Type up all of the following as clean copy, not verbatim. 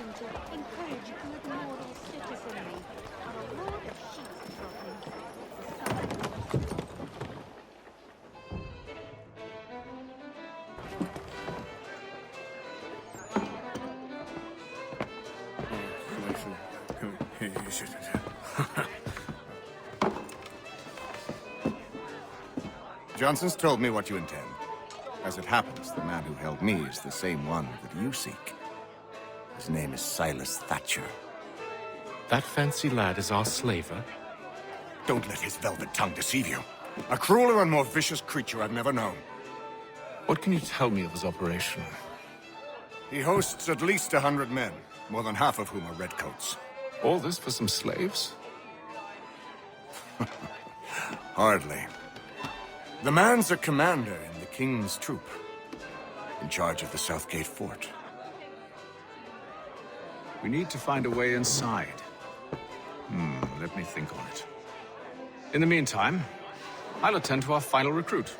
trying to encourage good moral citizenry. But a load of sheep dropping. Johnson's told me what you intend. As it happens, the man who held me is the same one that you seek. His name is Silas Thatcher. That fancy lad is our slaver? Don't let his velvet tongue deceive you. A crueler and more vicious creature I've never known. What can you tell me of his operation? He hosts at least 100 men, more than half of whom are redcoats. All this for some slaves? Hardly. The man's a commander in the King's troop, in charge of the Southgate Fort. We need to find a way inside. Let me think on it. In the meantime, I'll attend to our final recruit.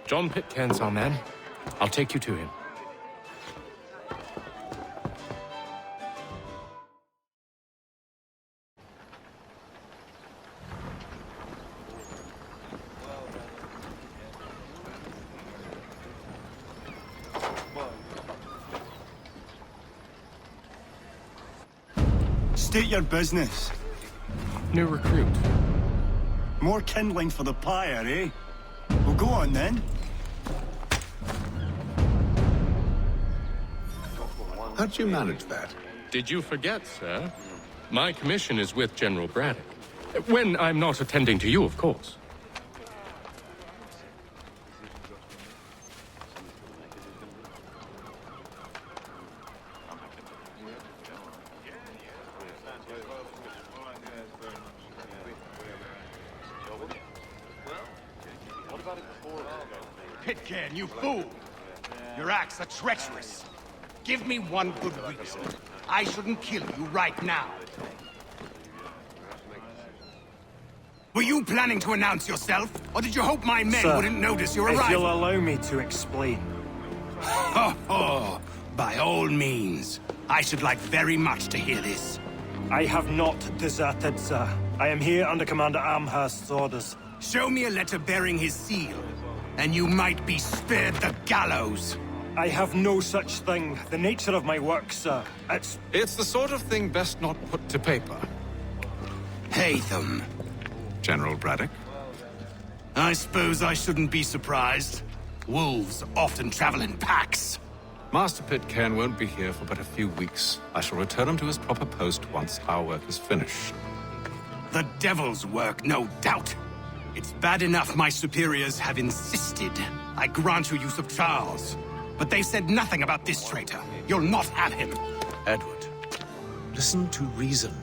John Pitcairn's our man. I'll take you to him. State your business. New recruit. More kindling for the pyre, eh? Well, go on then. How'd you manage that? Did you forget, sir? My commission is with General Braddock. When I'm not attending to you, of course. Pitcairn, you fool! Your acts are treacherous. Give me one good reason. I shouldn't kill you right now. Were you planning to announce yourself? Or did you hope my men wouldn't notice your arrival? If you'll allow me to explain. Oh, by all means. I should like very much to hear this. I have not deserted, sir. I am here under Commander Amherst's orders. Show me a letter bearing his seal, and you might be spared the gallows. I have no such thing. The nature of my work, sir. It's the sort of thing best not put to paper. Haytham. General Braddock? I suppose I shouldn't be surprised. Wolves often travel in packs. Master Pitcairn won't be here for but a few weeks. I shall return him to his proper post once our work is finished. The devil's work, no doubt. It's bad enough my superiors have insisted I grant you use of Charles. But they've said nothing about this traitor. You'll not have him. Edward, listen to reason.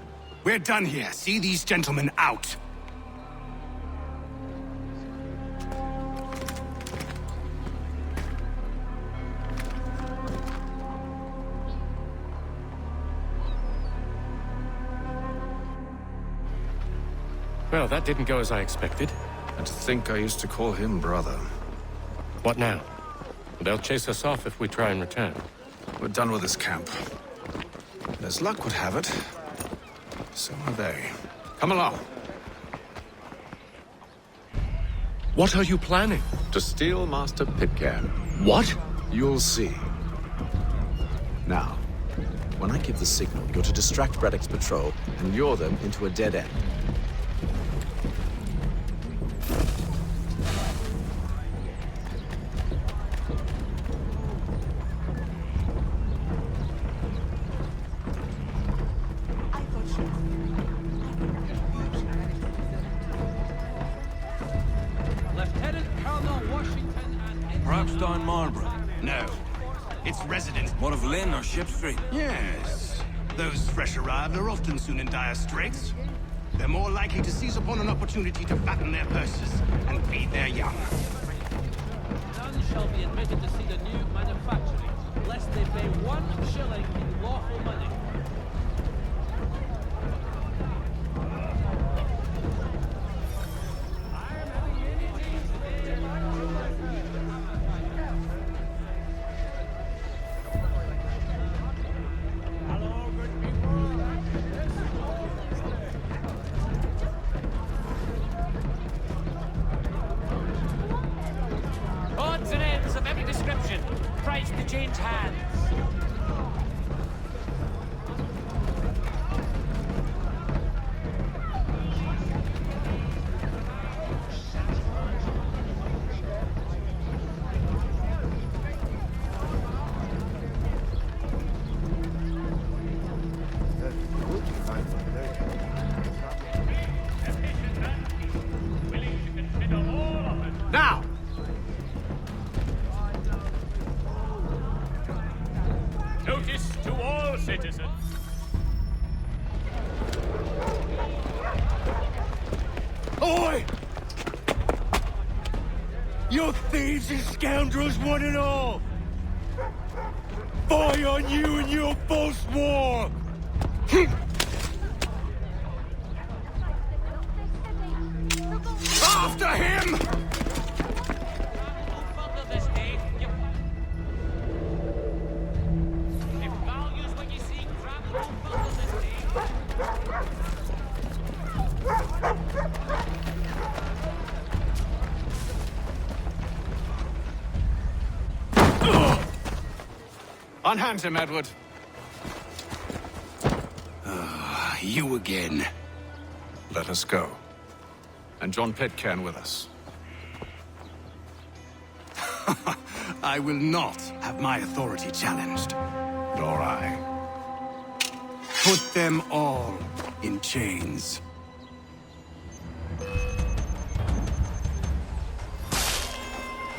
We're done here. See these gentlemen out. Well, that didn't go as I expected. And to think I used to call him brother. What now? They'll chase us off if we try and return. We're done with this camp. And as luck would have it, so are they. Come along. What are you planning? To steal Master Pitcairn. What? You'll see. Now, when I give the signal, you're to distract Braddock's patrol and lure them into a dead end. No. It's residents. One of Lynn or Ship Street? Yes. Those fresh arrived are often soon in dire straits. They're more likely to seize upon an opportunity to fatten their purses and feed their young. None shall be admitted to see the new manufacturing, lest they pay 1 shilling in lawful money. change hands. Now! Notice to all citizens. Oi! You thieves and scoundrels, one and all! Fire on you and your false war! After him! Unhand him, Edward. You again. Let us go. And John Pitcairn with us. I will not have my authority challenged. Nor I. Put them all in chains.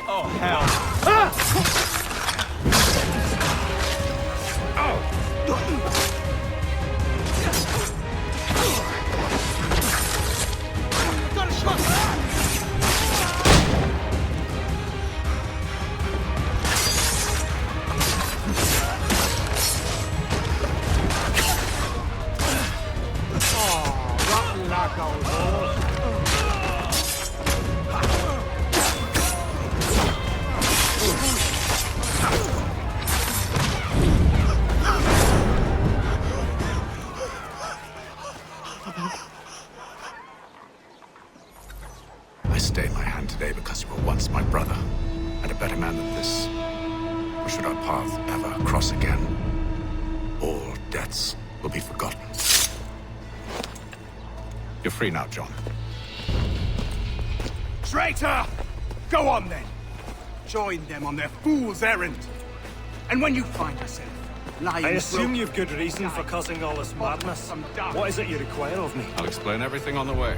Oh, hell. I stay my hand today because you were once my brother, and a better man than this. Or should our path ever cross again, all debts will be forgotten. You're free now, John. Traitor! Go on then. Join them on their fool's errand. And when you find yourself lying... I assume you've good reason for causing all this madness. What is it you require of me? I'll explain everything on the way.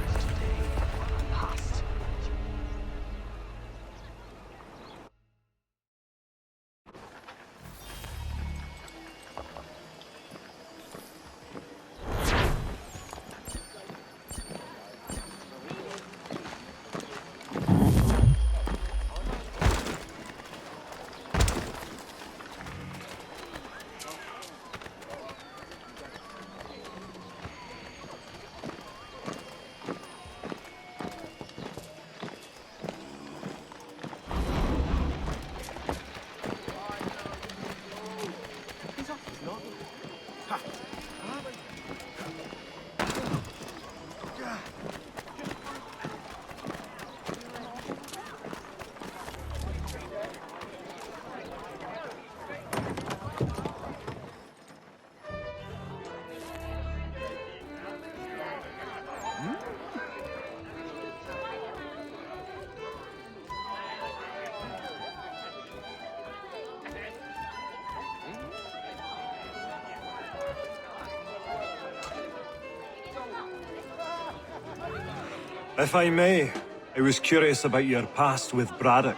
If I may, I was curious about your past with Braddock.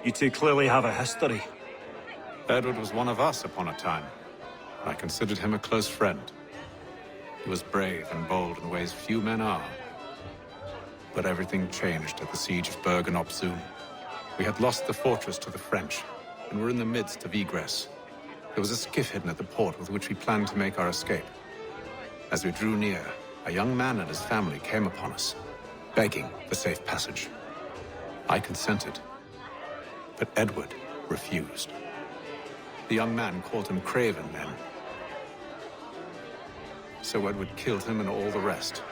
You two clearly have a history. Edward was one of us upon a time. I considered him a close friend. He was brave and bold in ways few men are. But everything changed at the siege of Bergen-op-Zoom. We had lost the fortress to the French, and were in the midst of egress. There was a skiff hidden at the port with which we planned to make our escape. As we drew near, a young man and his family came upon us, begging for safe passage. I consented, but Edward refused. The young man called him Craven then. So Edward killed him and all the rest,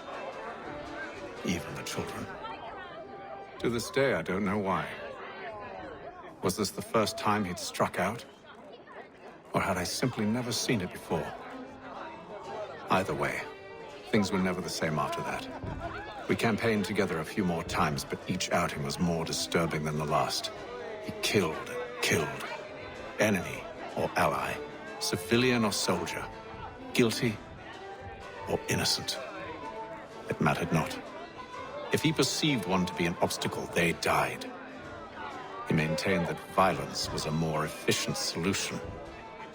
even the children. To this day, I don't know why. Was this the first time he'd struck out? Or had I simply never seen it before? Either way, things were never the same after that. We campaigned together a few more times, but each outing was more disturbing than the last. He killed. Enemy or ally, civilian or soldier, guilty or innocent. It mattered not. If he perceived one to be an obstacle, they died. He maintained that violence was a more efficient solution.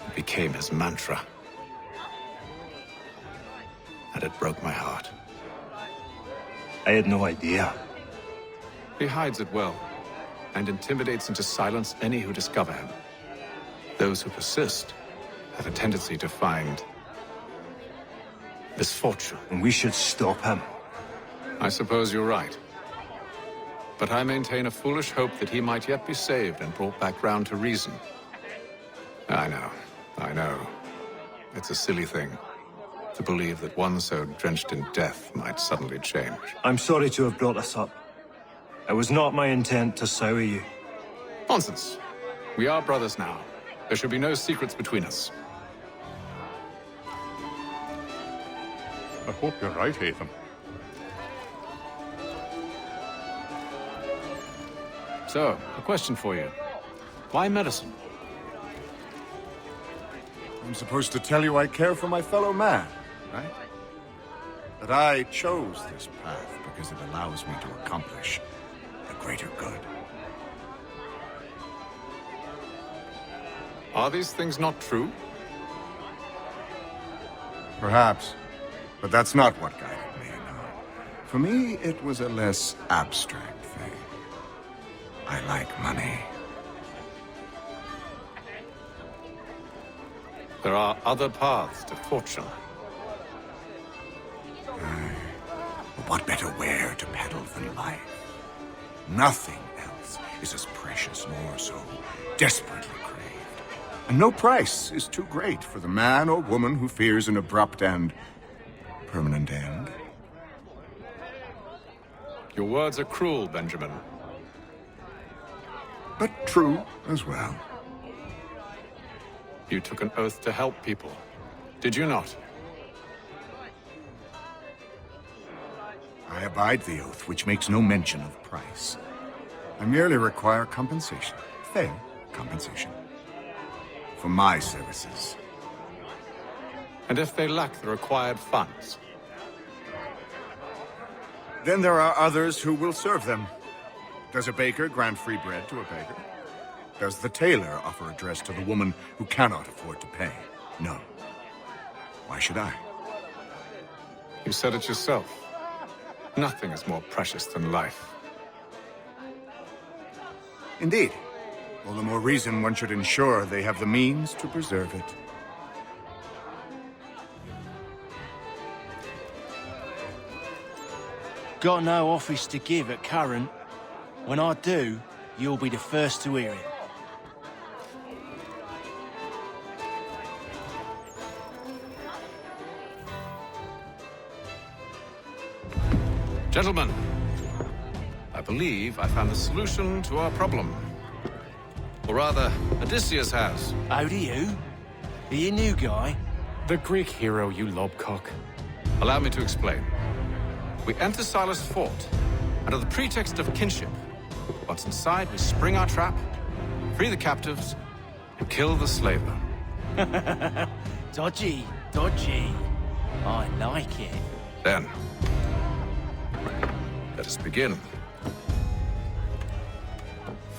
It became his mantra. And it broke my heart. I had no idea. He hides it well, and intimidates into silence any who discover him. Those who persist have a tendency to find misfortune. And we should stop him. I suppose you're right. But I maintain a foolish hope that he might yet be saved and brought back round to reason. I know. It's a silly thing to believe that one so drenched in death might suddenly change. I'm sorry to have brought this up. It was not my intent to sour you. Nonsense. We are brothers now. There should be no secrets between us. I hope you're right, Hatham. So, a question for you. Why medicine? I'm supposed to tell you I care for my fellow man, right? That I chose this path because it allows me to accomplish the greater good. Are these things not true? Perhaps. But that's not what guided me, no. For me, it was a less abstract thing. I like money. There are other paths to fortune. But what better ware to peddle than life? Nothing else is as precious nor so desperately craved. And no price is too great for the man or woman who fears an abrupt and permanent end. Your words are cruel, Benjamin. But true as well. You took an oath to help people, did you not? I abide the oath, which makes no mention of price. I merely require compensation, fair compensation, for my services. And if they lack the required funds? Then there are others who will serve them. Does a baker grant free bread to a beggar? Does the tailor offer a dress to the woman who cannot afford to pay? No. Why should I? You said it yourself. Nothing is more precious than life. Indeed. All the more reason one should ensure they have the means to preserve it. Got no office to give at current. When I do, you'll be the first to hear it. Gentlemen, I believe I found the solution to our problem. Or rather, Odysseus has. Oh, do you? Are you a new guy? The Greek hero, you lobcock. Allow me to explain. We enter Silas' fort, under the pretext of kinship. Once inside, we spring our trap, free the captives, and kill the slaver. Dodgy, dodgy. I like it. Then, let us begin.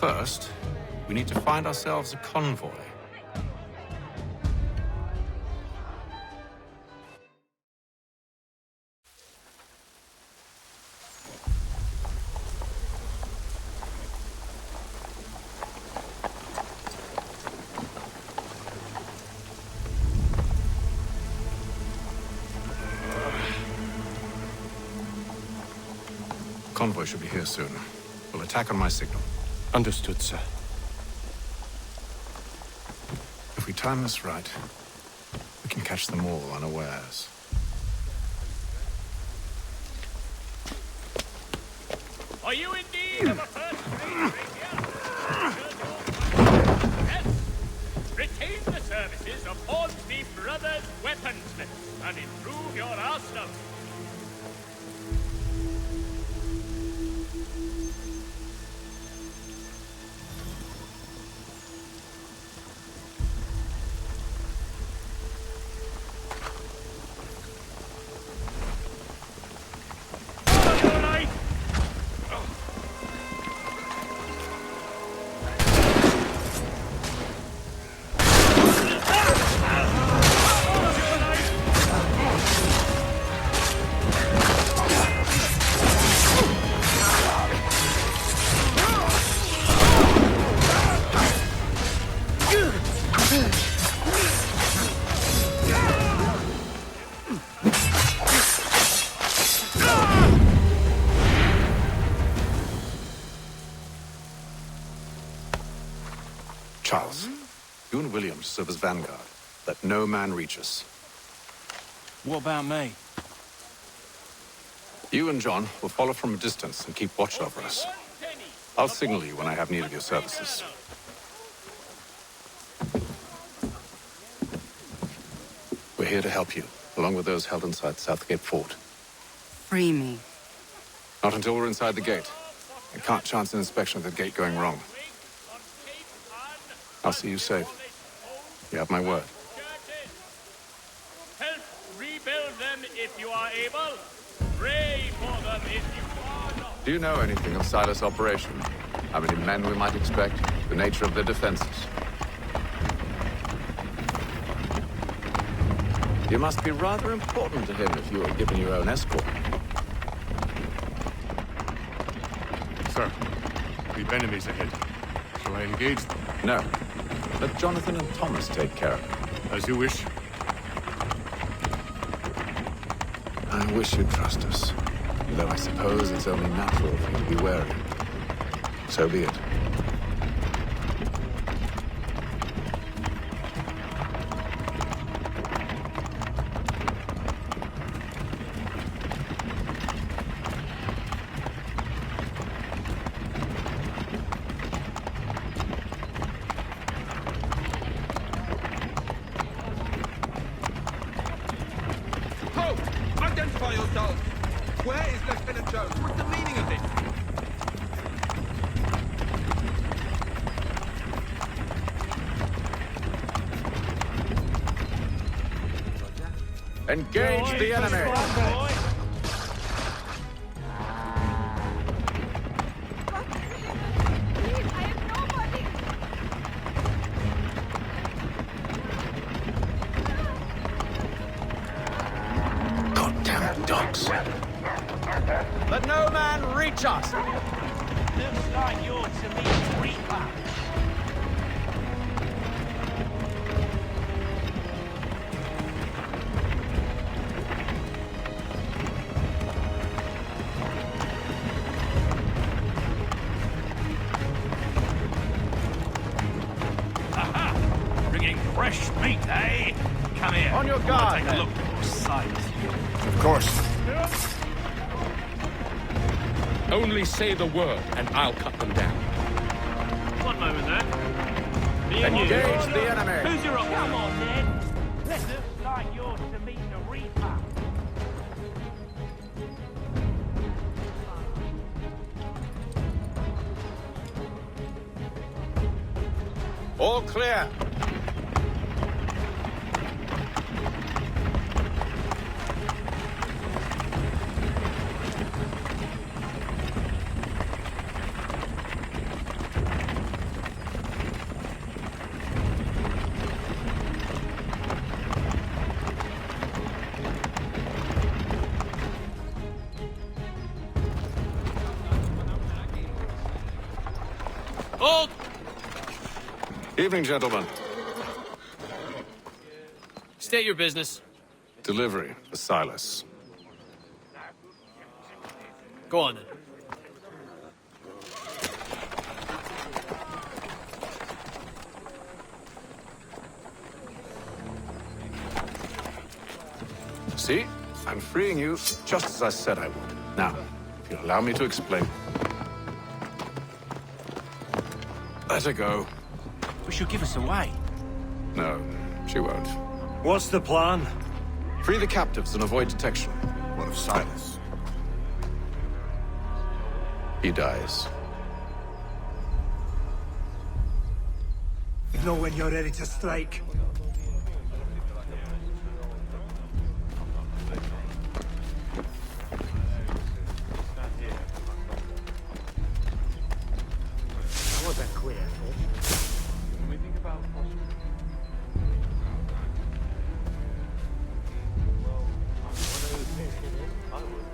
First, we need to find ourselves a convoy. Convoy should be here soon. We'll attack on my signal. Understood, sir. If we time this right, we can catch them all unawares. Are you in need of a first-rate rapier? Yes. Retain the services of Hornsby Brothers Weaponsmiths and improve your arsenal. Charles, you and William serve as vanguard. Let no man reach us. What about me? You and John will follow from a distance and keep watch over us. I'll signal you when I have need of your services. We're here to help you, along with those held inside Southgate Fort. Free me. Not until we're inside the gate. I can't chance an inspection of the gate going wrong. I'll see you safe. You have my word. Help rebuild them if you are able. Pray for them if you are not. Do you know anything of Silas' operation? How many men we might expect? The nature of their defenses? You must be rather important to him if you are given your own escort. Sir, we've enemies ahead. Shall I engage them? No. Let Jonathan and Thomas take care of it. As you wish. I wish you'd trust us. Though I suppose it's only natural for you to be wary. So be it. Identify yourselves! Where is Lieutenant Jones? What's the meaning of this? Engage the enemy! Dogs. Let no man reach us! Looks like you're to meet Reaper. Aha! Bringing fresh meat, eh? Come here. On your guard, Take a look at your sight. Of course. Only say the word, and I'll cut them down. One moment there. Me and you. Engage the enemy! Who's your opponent? Come on, then. Looks like you're to meet the Reaper. All clear! Hold! Evening, gentlemen. State your business. Delivery for Silas. Go on, then. See? I'm freeing you just as I said I would. Now, if you'll allow me to explain. Let her go. But she'll give us away. No, She won't. What's the plan? Free the captives and avoid detection. What of Silas? He dies. Know when you're ready to strike. Wasn't clear. Can we think about possibly... I would.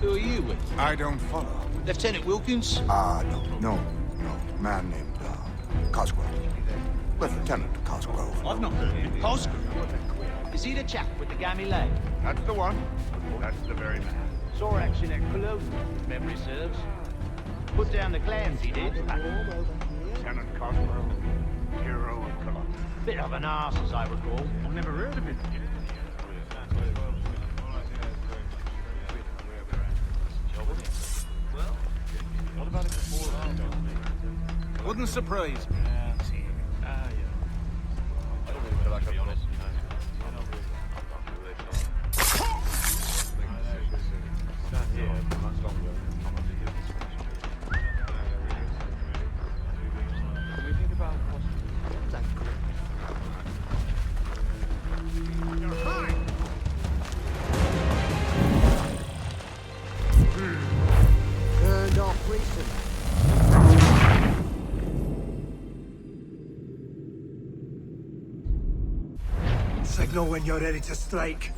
Who are you with? I don't follow. Lieutenant Wilkins? No. Man named, Cosgrove. Lieutenant Cosgrove. I've not heard of him. Cosgrove? Is he the chap with the gammy leg? That's the one. That's the very man. Saw action at Cologne, if memory serves. Put down the clams, he did. Lieutenant Cosgrove, hero of Cologne. Bit of an arse, as I recall. I've never heard of him. What about it before or Wouldn't surprise me. I don't really feel like I've got it. Stand here for much longer. Can we think about Turned off recently. Signal when you're ready to strike.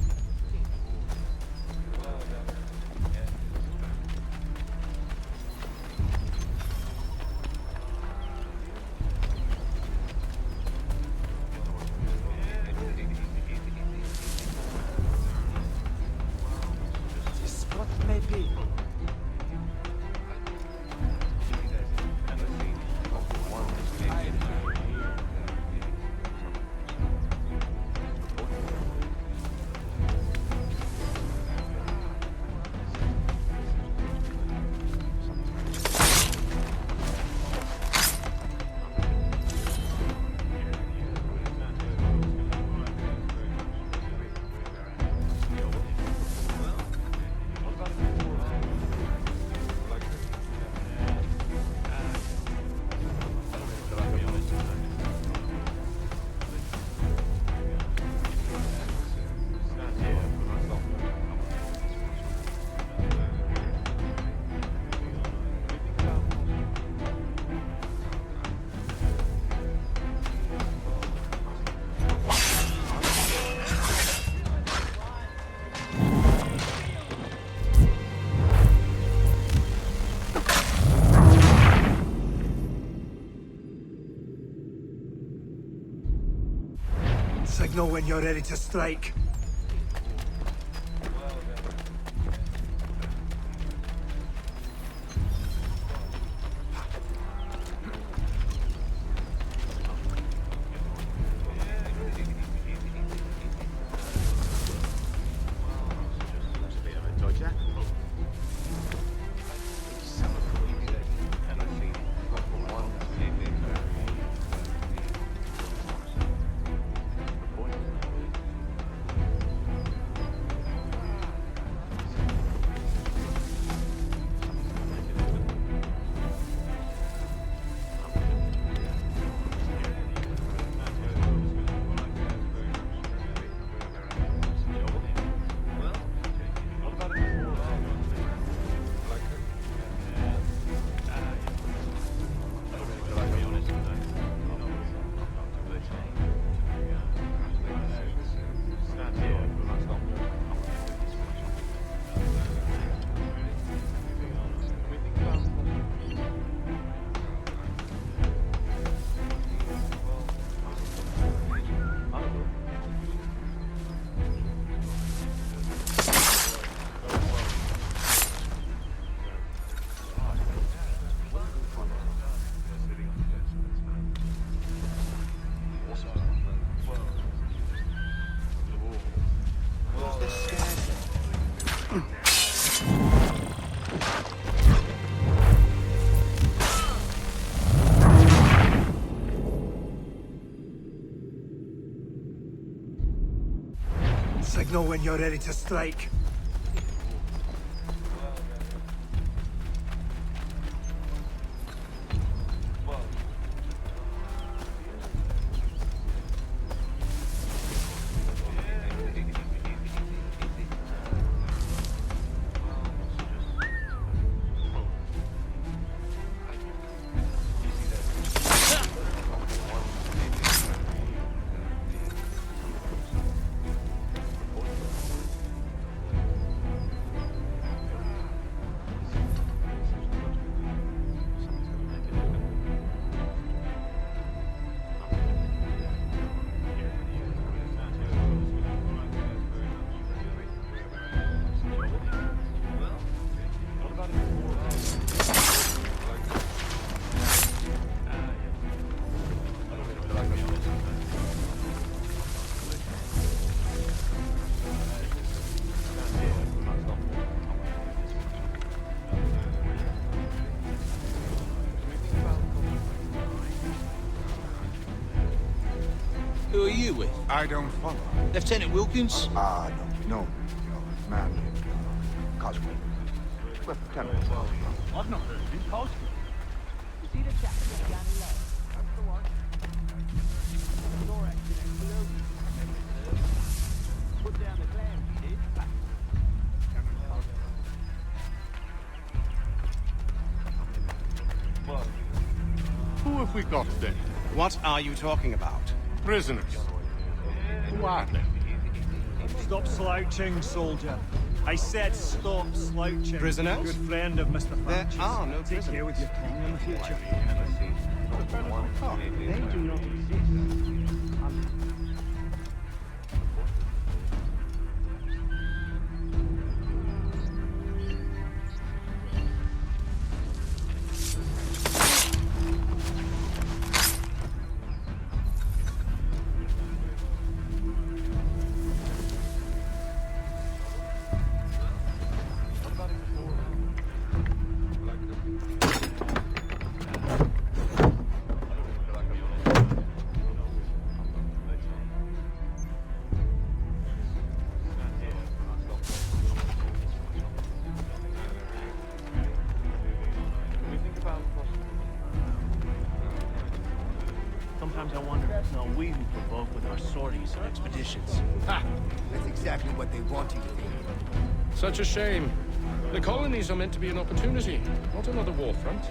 What may be? Signal when you're ready to strike. Signal when you're ready to strike. Who are you with? I don't follow. Lieutenant Wilkins? No, man. Cosmo. Lieutenant. I've not heard of him, Cosmo. You see the chap down the left? That's the one. Door accident below. Put down the clam, he did. Who have we got then? What are you talking about? Prisoners. Who are they? Stop slouching, soldier. I said stop slouching. Prisoners? Good friend of Mr. There Thatcher's. are no Take care prisoners. with your tongue in the future. Oh, they do not exist. Sometimes I wonder if it's not we who provoke with our sorties and expeditions. Ha! That's exactly what they want you to think. Such a shame. The colonies are meant to be an opportunity, not another war front.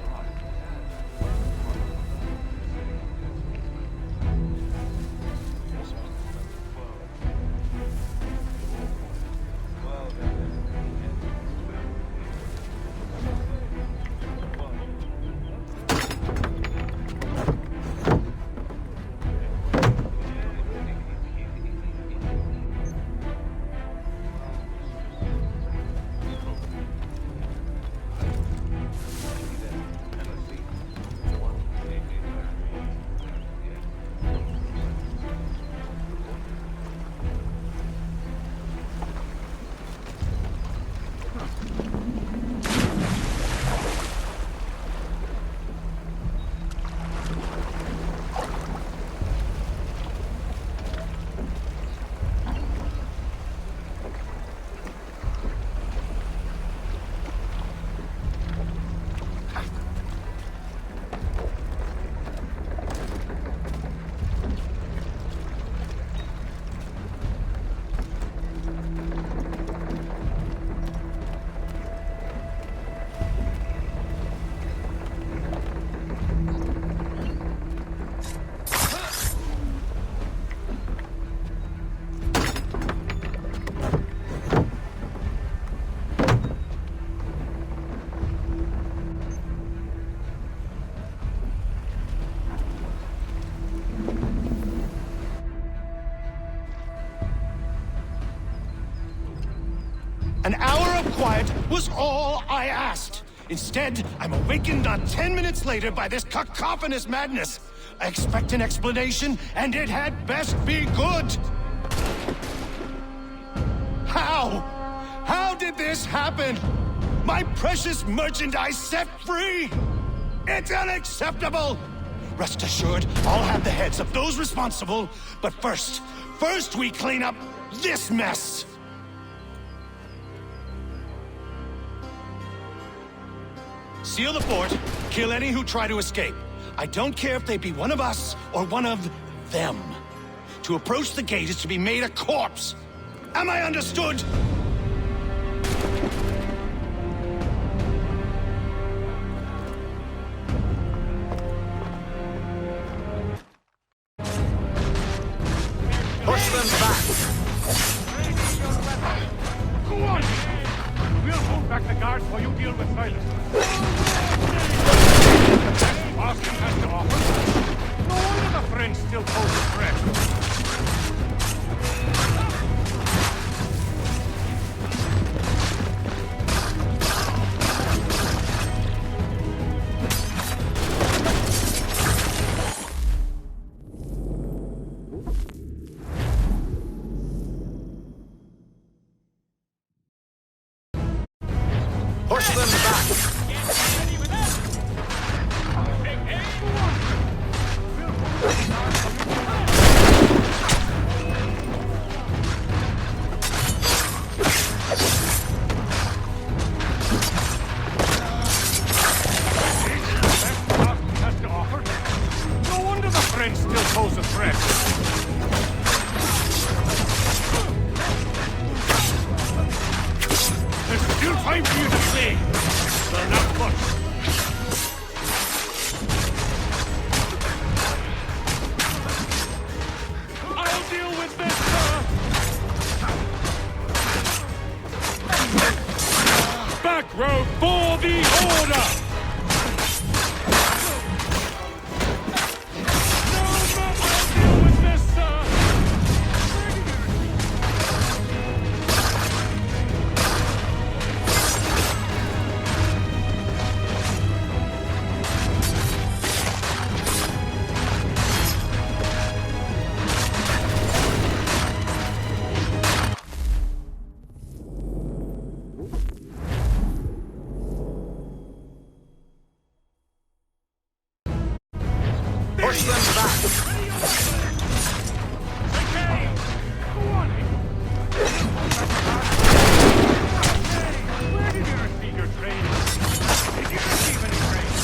An hour of quiet was all I asked. Instead, I'm awakened not 10 minutes later by this cacophonous madness. I expect an explanation, and it had best be good. How? How did did this happen? My precious merchandise set free? It's unacceptable! Rest assured, I'll have the heads of those responsible, but first we clean up this mess! Seal the fort, kill any who try to escape. I don't care if they be one of us or one of them. To approach the gate is to be made a corpse. Am I understood? Push them back! Go on! We'll hold back the guards while you deal with Silas. Austin has to offer. No wonder the French still pose a threat. Push them back! No wonder the French still pose a threat. There's still time for you to flee. They're not much. I'll deal with this, sir. Back row for the order. Push them back! Where did you receive your training? Did you receive any training?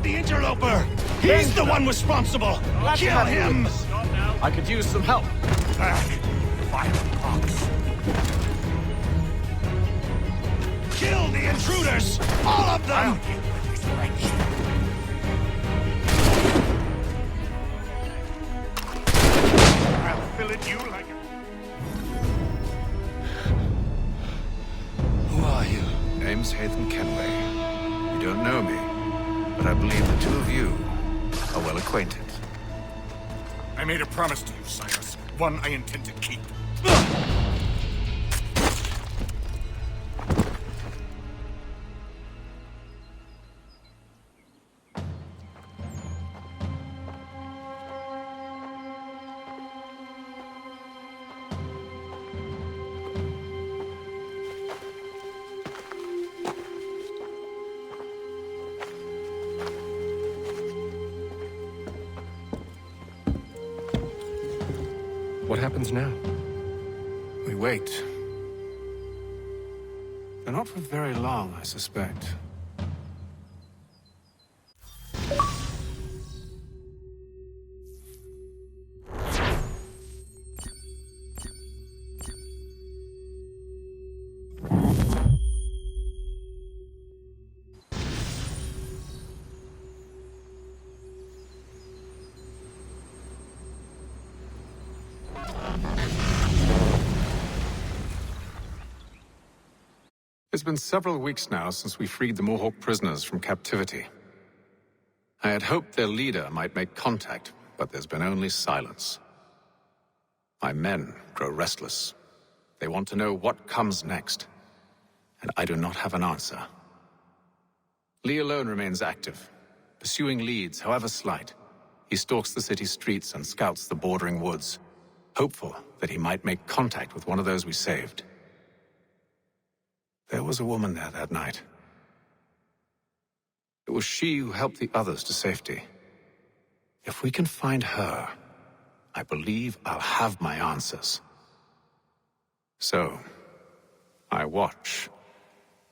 The interloper! He's the one responsible! Kill him! I could use some help. Vile punks! Kill the intruders! All of them! I'll fillet you like a... Who are you? Name's Hatham Kenway. You don't know me, but I believe the two of you are well acquainted. I made a promise to you, Cyrus. One I intend to keep. happens now? We wait. But not for very long, I suspect. It's been several weeks now since we freed the Mohawk prisoners from captivity. I had hoped their leader might make contact, but there's been only silence. My men grow restless. They want to know what comes next, and I do not have an answer. Lee alone remains active, pursuing leads, however slight. He stalks the city streets and scouts the bordering woods, hopeful that he might make contact with one of those we saved. There was a woman there that night. It was she who helped the others to safety. If we can find her, I believe I'll have my answers. So, I watch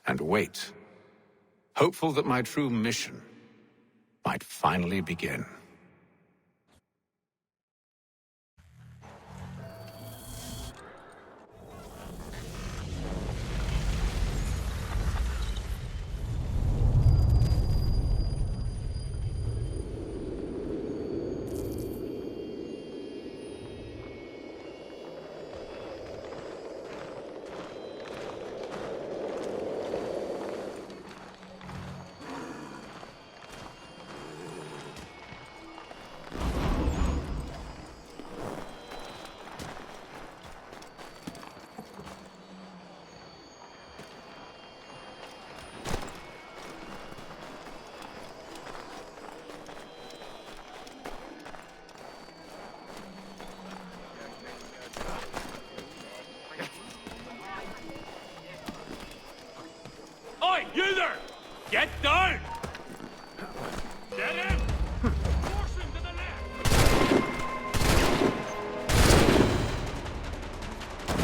and wait, hopeful that my true mission might finally begin. Oi, you there! Get down! Get in! Force him to the left!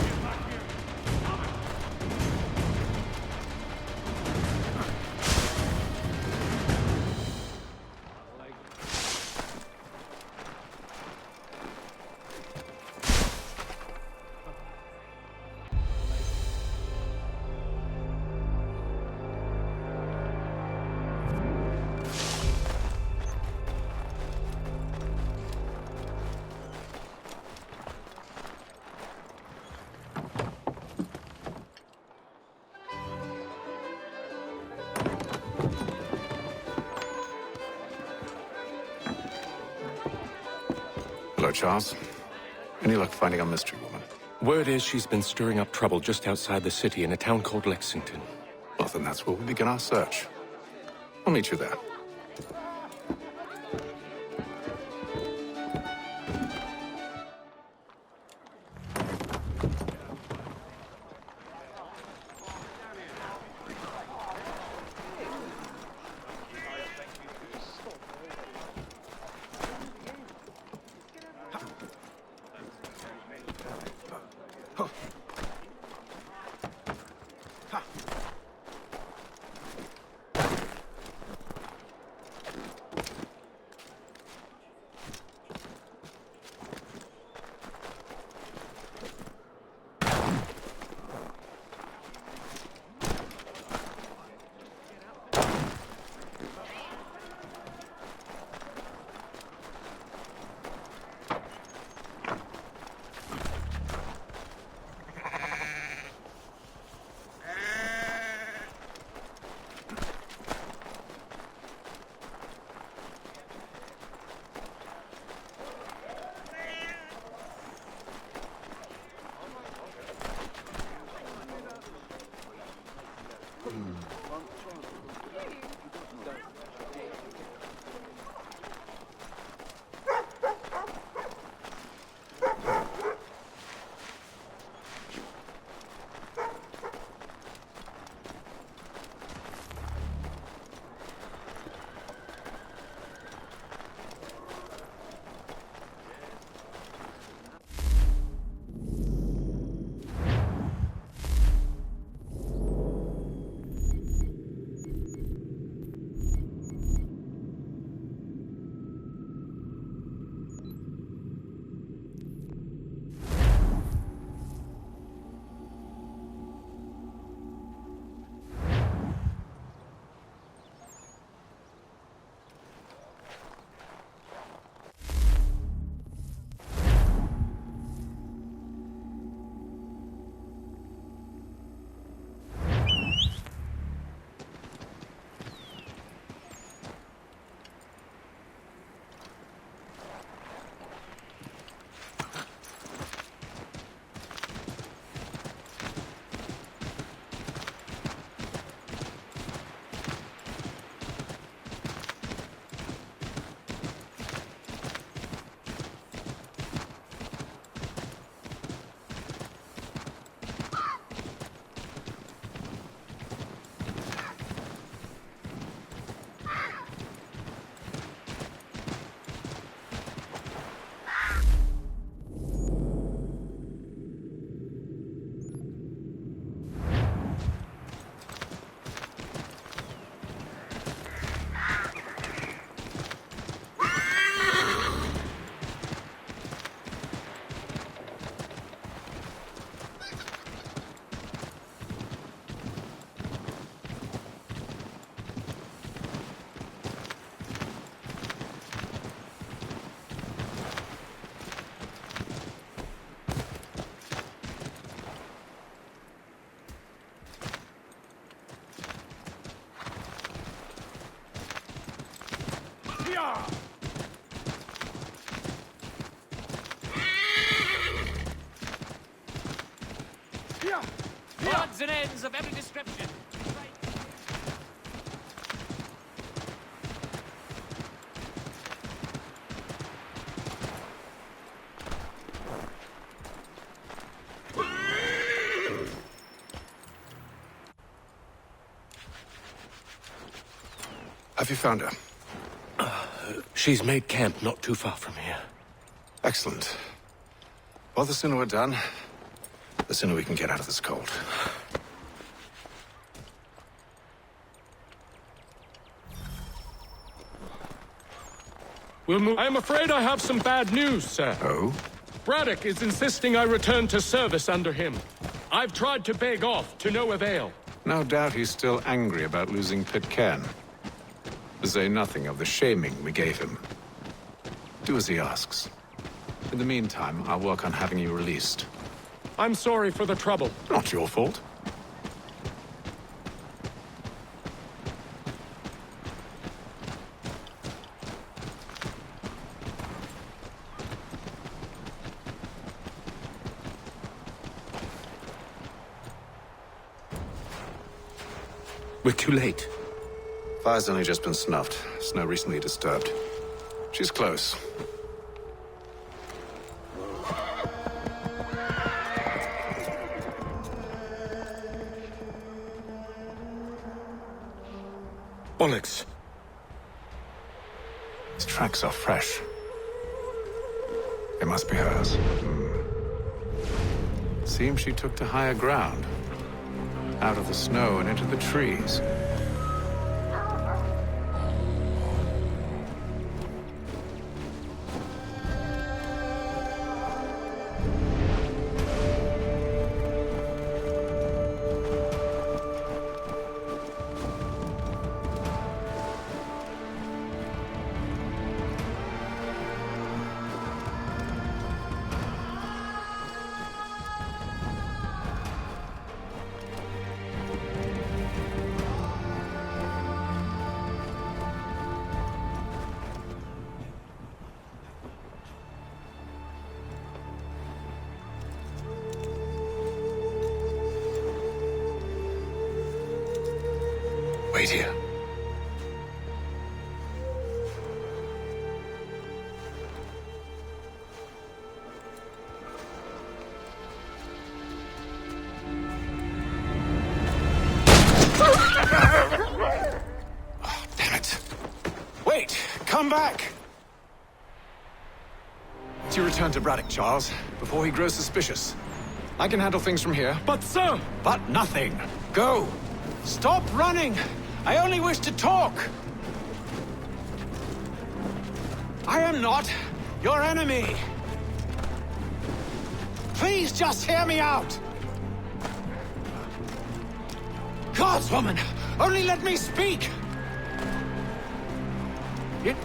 Get back here! Come on! Hello, Charles. Any luck finding a mystery woman? Word is she's been stirring up trouble just outside the city in a town called Lexington. Well, then that's where we begin our search. I'll meet you there. Odds and ends of every description. Have you found her? She's made camp not too far from here. Excellent. Well, the sooner we're done, the sooner we can get out of this cold. We'll move. I am afraid I have some bad news, sir. Oh? Braddock is insisting I return to service under him. I've tried to beg off, to no avail. No doubt he's still angry about losing Pitcairn. To say nothing of the shaming we gave him. Do as he asks. In the meantime, I'll work on having you released. I'm sorry for the trouble. Not your fault. We're too late. Fire's only just been snuffed. Snow recently disturbed. She's close. Bollocks. These tracks are fresh. They must be hers. Seems she took to higher ground. Out of the snow and into the trees. Wait here. Oh, damn it. Wait! Come back! It's your return to Braddock, Charles, before he grows suspicious. I can handle things from here. But, sir! But nothing. Go! Stop running! I only wish to talk! I am not your enemy! Please just hear me out! Gods, woman! Only let me speak! It...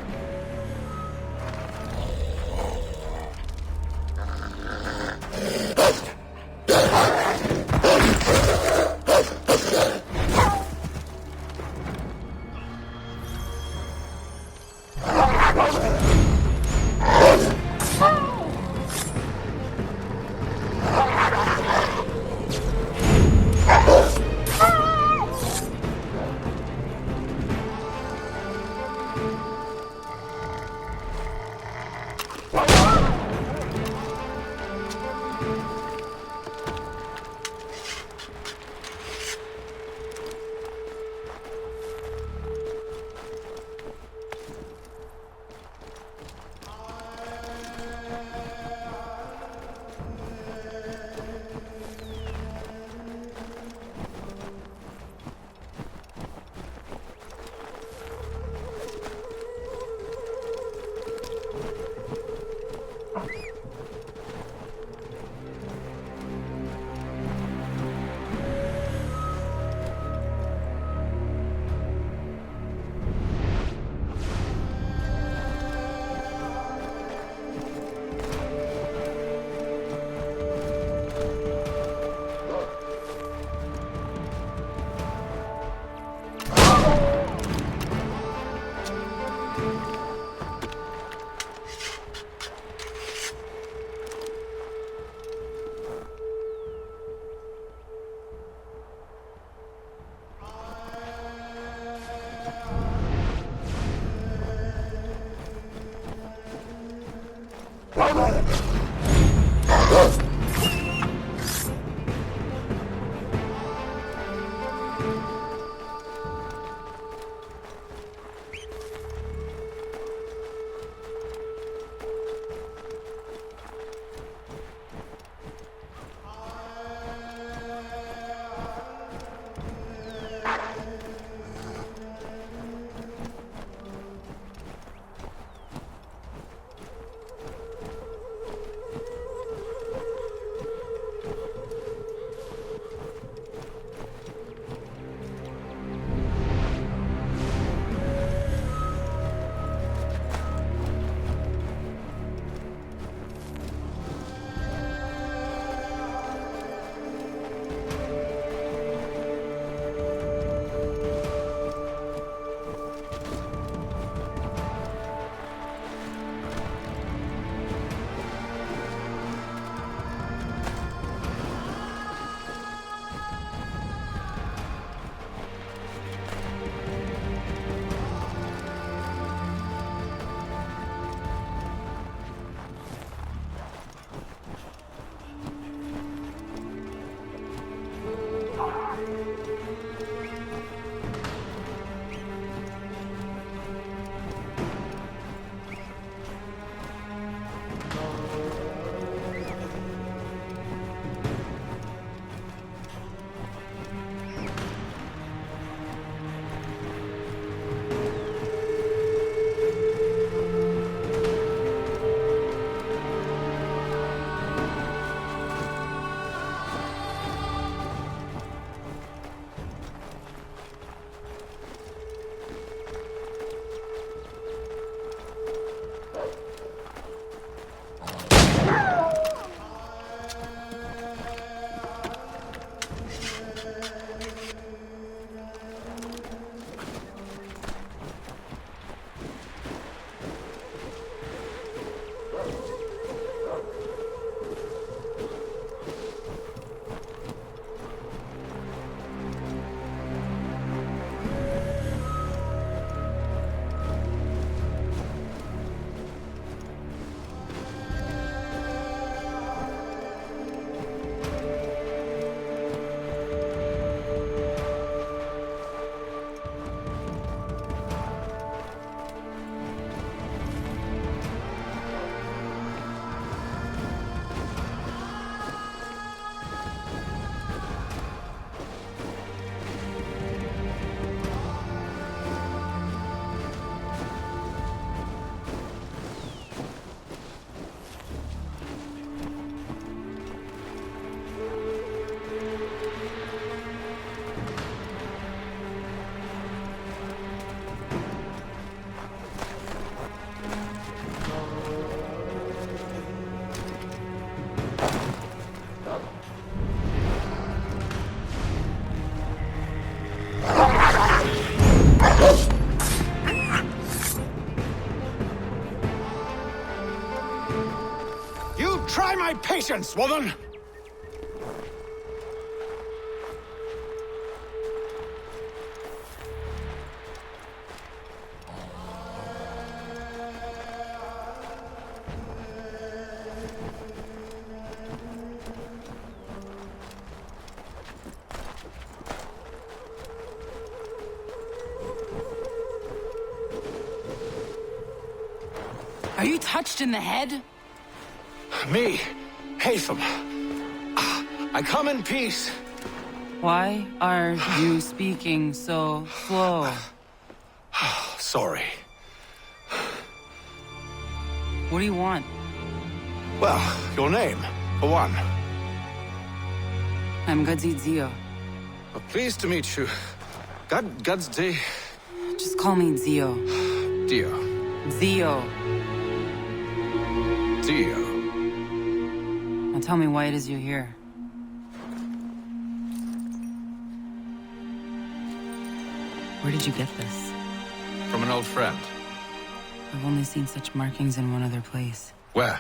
Try my patience, woman! Are you touched in the head? Me, Haytham. I come in peace. Why are you speaking so slow? Sorry. What do you want? Well, your name, for one. I'm Gadzi Zio. Pleased to meet you. Gadsdi. Just call me Zio. Dio. Zio. Dio. Now tell me why it is you're here. Where did you get this? From an old friend. I've only seen such markings in one other place. Where?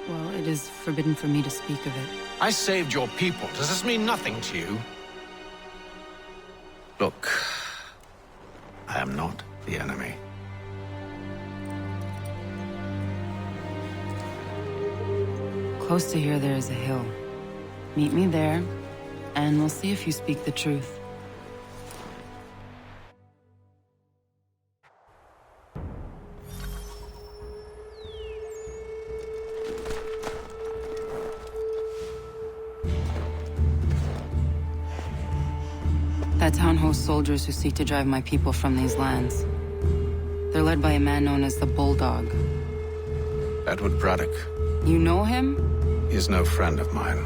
Well, it is forbidden for me to speak of it. I saved your people. Does this mean nothing to you? Look, I am not the enemy. Close to here, there is a hill. Meet me there, and we'll see if you speak the truth. That town hosts soldiers who seek to drive my people from these lands. They're led by a man known as the Bulldog. Edward Braddock. You know him? He is no friend of mine.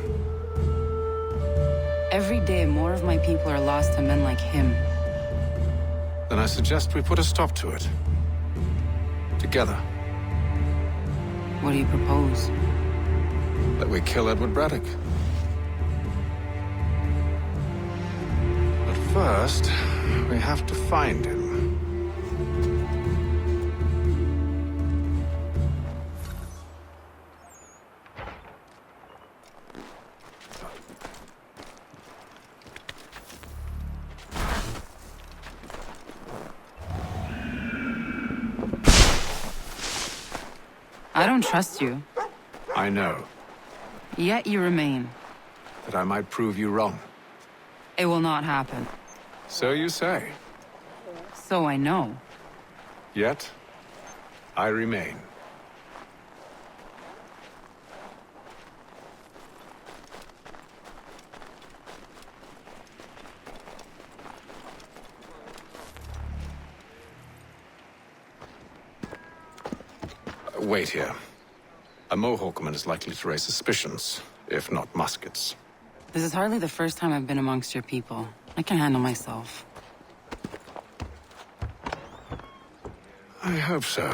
Every day, more of my people are lost to men like him. Then I suggest we put a stop to it. Together. What do you propose? That we kill Edward Braddock. But first, we have to find him. I don't trust you. I know. Yet you remain. That I might prove you wrong. It will not happen. So you say. So I know. Yet, I remain. Wait here. A Mohawkman is likely to raise suspicions, if not muskets. This is hardly the first time I've been amongst your people. I can handle myself. I hope so.